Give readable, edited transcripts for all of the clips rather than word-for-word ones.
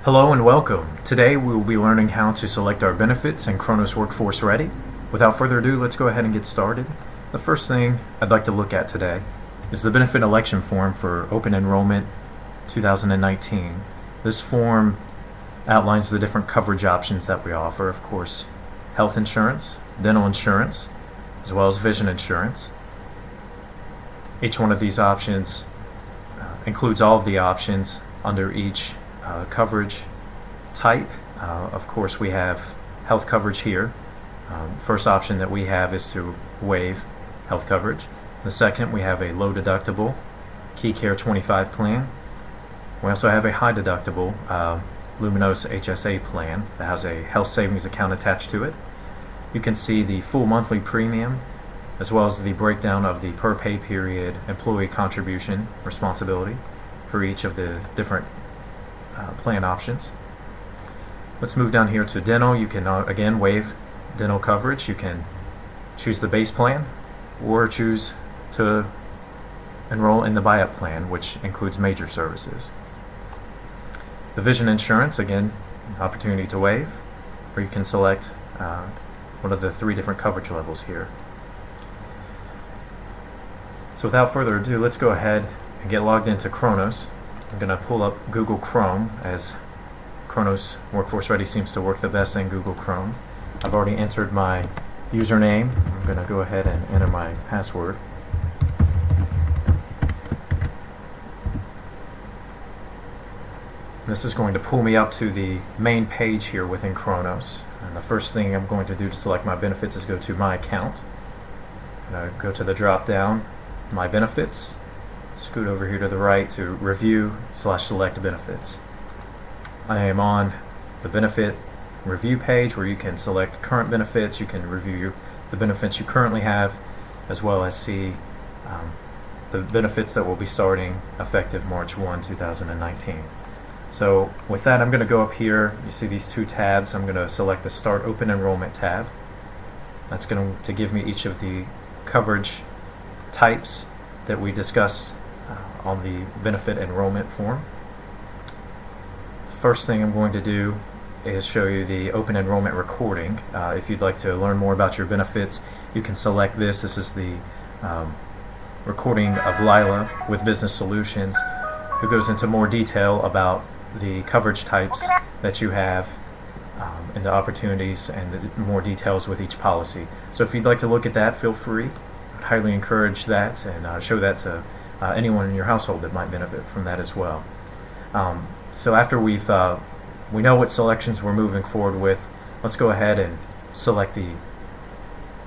Hello and welcome. Today we will be learning how to select our benefits in Kronos Workforce Ready. Without further ado, let's go ahead and get started. The first thing I'd like to look at today is the benefit election form for Open Enrollment 2019. This form outlines the different coverage options that we offer. Of course, health insurance, dental insurance, as well as vision insurance. Each one of these options includes all of the options under each coverage type. Of course, we have health coverage here. First option that we have is to waive health coverage. The second, we have a low deductible Key Care 25 plan. We also have a high deductible Luminos HSA plan that has a health savings account attached to it. You can see the full monthly premium as well as the breakdown of the per pay period employee contribution responsibility for each of the different plan options. Let's move down here to dental. You can again waive dental coverage. You can choose the base plan or choose to enroll in the buy-up plan, which includes major services. The vision insurance, again, opportunity to waive, or you can select one of the three different coverage levels here. So without further ado, let's go ahead and get logged into Kronos. I'm going to pull up Google Chrome, as Kronos Workforce Ready seems to work the best in Google Chrome. I've already entered my username. I'm going to go ahead and enter my password. This is going to pull me up to the main page here within Kronos. And the first thing I'm going to do to select my benefits is go to My Account. I'm going to go to the drop down, My Benefits. Scoot over here to the right to Review/Select Benefits. I am on the benefit review page where you can select current benefits. You can review the benefits you currently have, as well as see the benefits that will be starting effective March 1, 2019. So with that, I'm going to go up here. You see these two tabs. I'm going to select the Start Open Enrollment tab. That's going to give me each of the coverage types that we discussed on the benefit enrollment form. First thing I'm going to do is show you the open enrollment recording. If you'd like to learn more about your benefits, you can select this. This is the recording of Lila with Business Solutions, who goes into more detail about the coverage types that you have and the opportunities and the more details with each policy. So if you'd like to look at that, feel free. I'd highly encourage that and show that to anyone in your household that might benefit from that as well. So after we know what selections we're moving forward with, let's go ahead and select the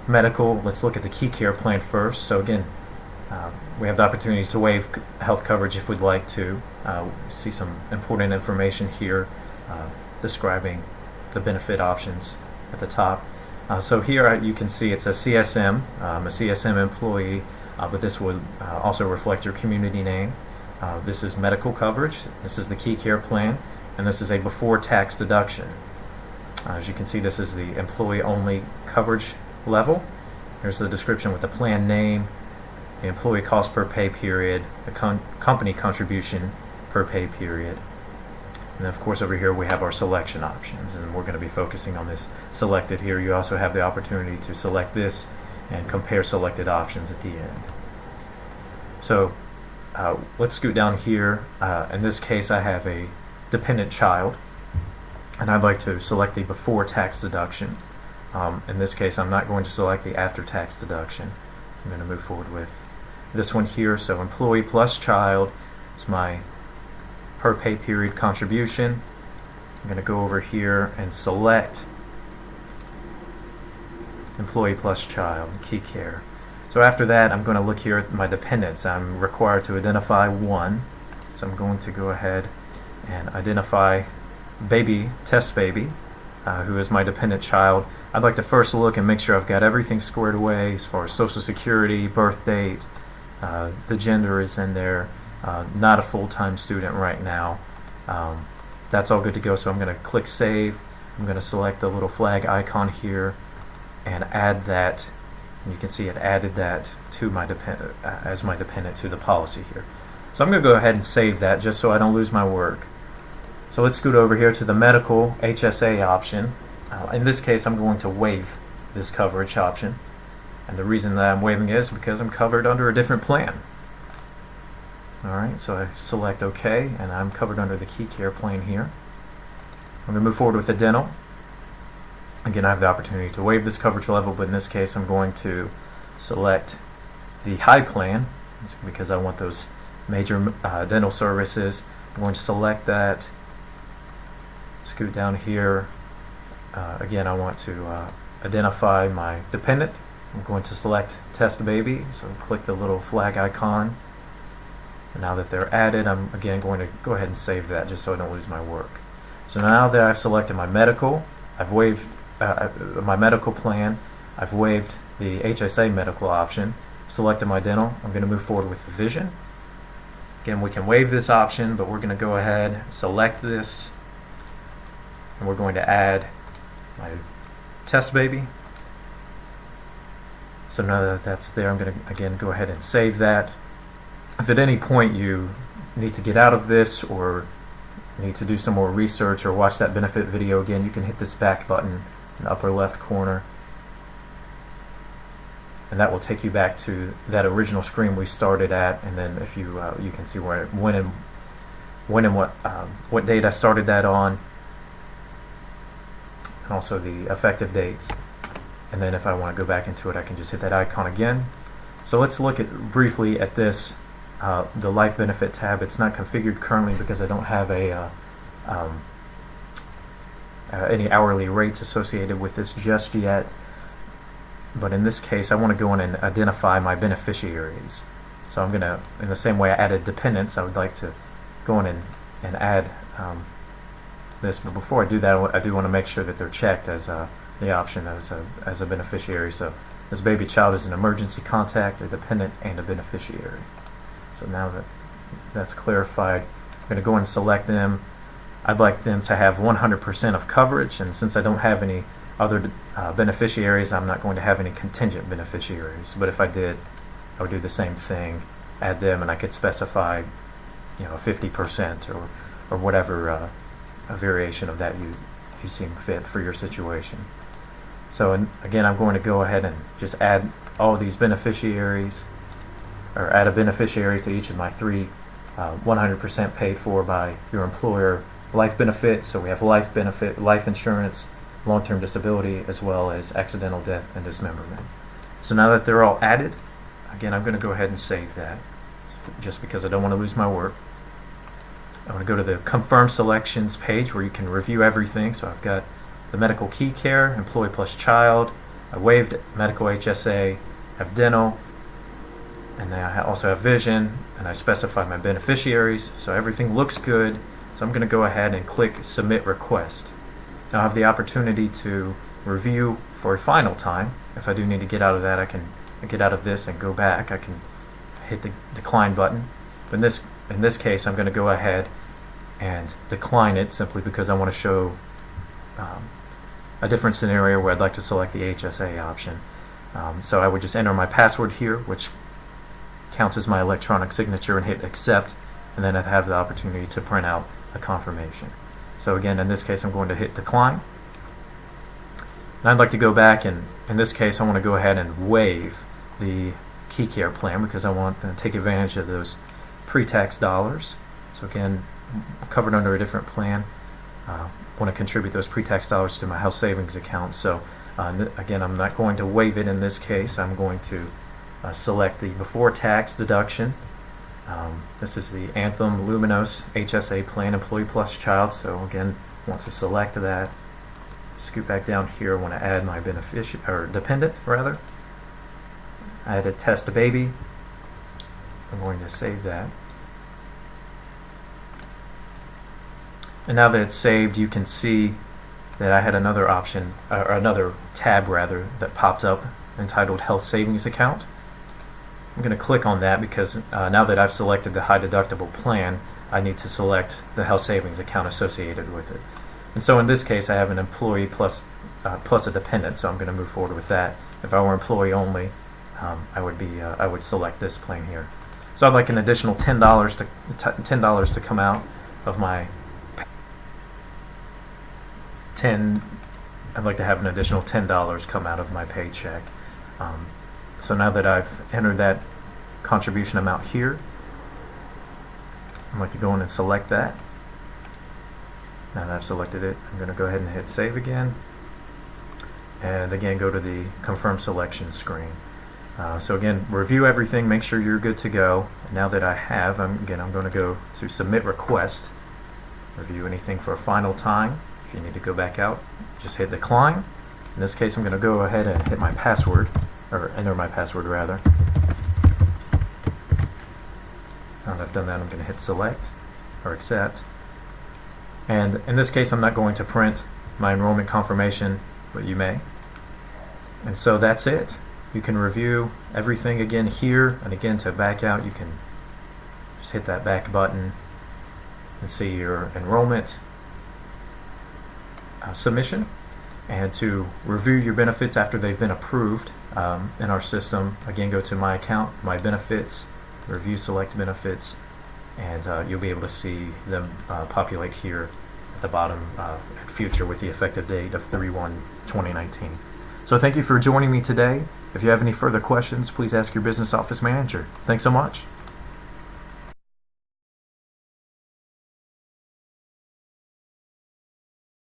medical. Let's look at the Key Care plan first. So again, we have the opportunity to waive health coverage if we'd like to. See some important information here describing the benefit options at the top. So here you can see it's a CSM. I'm a CSM employee, but this would also reflect your community name. This is medical coverage. This is the Key Care plan, and this is a before tax deduction. As you can see, this is the employee only coverage level. Here's the description with the plan name, the employee cost per pay period, the company contribution per pay period. And of course over here we have our selection options, and we're going to be focusing on this selected here. You also have the opportunity to select this and compare selected options at the end. So let's scoot down here. In this case I have a dependent child, and I'd like to select the before tax deduction. In this case I'm not going to select the after tax deduction. I'm going to move forward with this one here. So employee plus child is my per pay period contribution. I'm going to go over here and select employee plus child, Key Care. So after that, I'm going to look here at my dependents. I'm required to identify one. So I'm going to go ahead and identify test baby, who is my dependent child. I'd like to first look and make sure I've got everything squared away as far as Social Security, birth date, the gender is in there, not a full-time student right now. That's all good to go, so I'm going to click Save. I'm going to select the little flag icon here and add that. And you can see it added that to my as my dependent to the policy here. So I'm going to go ahead and save that just so I don't lose my work. So let's scoot over here to the medical HSA option. In this case, I'm going to waive this coverage option. And the reason that I'm waiving it is because I'm covered under a different plan. Alright, so I select OK, and I'm covered under the KeyCare plan here. I'm going to move forward with the dental. Again, I have the opportunity to waive this coverage level, but in this case I'm going to select the high plan because I want those major dental services. I'm going to select that, scoot down here. Again, I want to identify my dependent. I'm going to select test baby, so click the little flag icon. And now that they're added, I'm again going to go ahead and save that just so I don't lose my work. So now that I've selected my medical, I've waived my medical plan, I've waived the HSA medical option, selected my dental. I'm going to move forward with the vision. Again, we can waive this option, but we're going to go ahead, select this, and we're going to add my test baby. So now that that's there, I'm going to again go ahead and save that. If at any point you need to get out of this or need to do some more research or watch that benefit video again, you can hit this back button in the upper left corner, and that will take you back to that original screen we started at. And then if you you can see where when and what date I started that on, and also the effective dates. And then if I want to go back into it, I can just hit that icon again. So let's look at briefly at this, the life benefit tab. It's not configured currently because I don't have a any hourly rates associated with this just yet. But in this case, I want to go in and identify my beneficiaries. So I'm going to, in the same way I added dependents, I would like to go in and add this. But before I do that, I do want to make sure that they're checked as the option as a beneficiary. So this baby child is an emergency contact, a dependent, and a beneficiary. So now that that's clarified, I'm going to go and select them. I'd like them to have 100% of coverage, and since I don't have any other beneficiaries, I'm not going to have any contingent beneficiaries. But if I did, I would do the same thing, add them, and I could specify, 50% or whatever a variation of that you seem fit for your situation. So again, I'm going to go ahead and just add all of these beneficiaries, or add a beneficiary to each of my three 100% paid for by your employer life benefits. So we have life benefit, life insurance, long-term disability, as well as accidental death and dismemberment. So now that they're all added, again, I'm going to go ahead and save that just because I don't want to lose my work. I'm going to go to the Confirm Selections page where you can review everything. So I've got the medical KeyCare, employee plus child, I waived medical HSA, have dental, and then I also have vision, and I specify my beneficiaries. So everything looks good. So I'm going to go ahead and click Submit Request. Now I have the opportunity to review for a final time. If I do need to get out of that, I can get out of this and go back. I can hit the decline button. But in this case, I'm going to go ahead and decline it simply because I want to show a different scenario where I'd like to select the HSA option. So I would just enter my password here, which counts as my electronic signature, and hit Accept, and then I'd have the opportunity to print out a confirmation. So again, in this case, I'm going to hit Decline. And I'd like to go back, and in this case, I want to go ahead and waive the KeyCare plan because I want to take advantage of those pre-tax dollars. So again, covered under a different plan. Want to contribute those pre-tax dollars to my house savings account. So again, I'm not going to waive it in this case. I'm going to select the before tax deduction. This is the Anthem Luminos HSA plan, employee plus child. So again, want to select that. Scoot back down here. I want to add my dependent rather. I added test baby. I'm going to save that. And now that it's saved, you can see that I had another option, or another tab rather, that popped up entitled Health Savings Account. I'm going to click on that because now that I've selected the high deductible plan, I need to select the health savings account associated with it. And so in this case, I have an employee plus a dependent, so I'm going to move forward with that. If I were employee only, I would select this plan here. So I'd like an additional $10 to come out of my I'd like to have an additional $10 come out of my paycheck. So now that I've entered that contribution amount here, I'd like to go in and select that. Now that I've selected it, I'm going to go ahead and hit save again. And again, go to the confirm selection screen. So again, review everything, make sure you're good to go. Now that I have, I'm going to go to submit request. Review anything for a final time. If you need to go back out, just hit decline. In this case, I'm going to go ahead and hit my password, or enter my password rather. Now that I've done that, I'm going to hit select or accept. And in this case, I'm not going to print my enrollment confirmation, but you may. And so that's it. You can review everything again here, and again to back out, you can just hit that back button and see your enrollment submission. And to review your benefits after they've been approved in our system, again, go to My Account, My Benefits, Review Select Benefits, and you'll be able to see them populate here at the bottom in future with the effective date of 3/1/2019. So thank you for joining me today. If you have any further questions, please ask your business office manager. Thanks so much.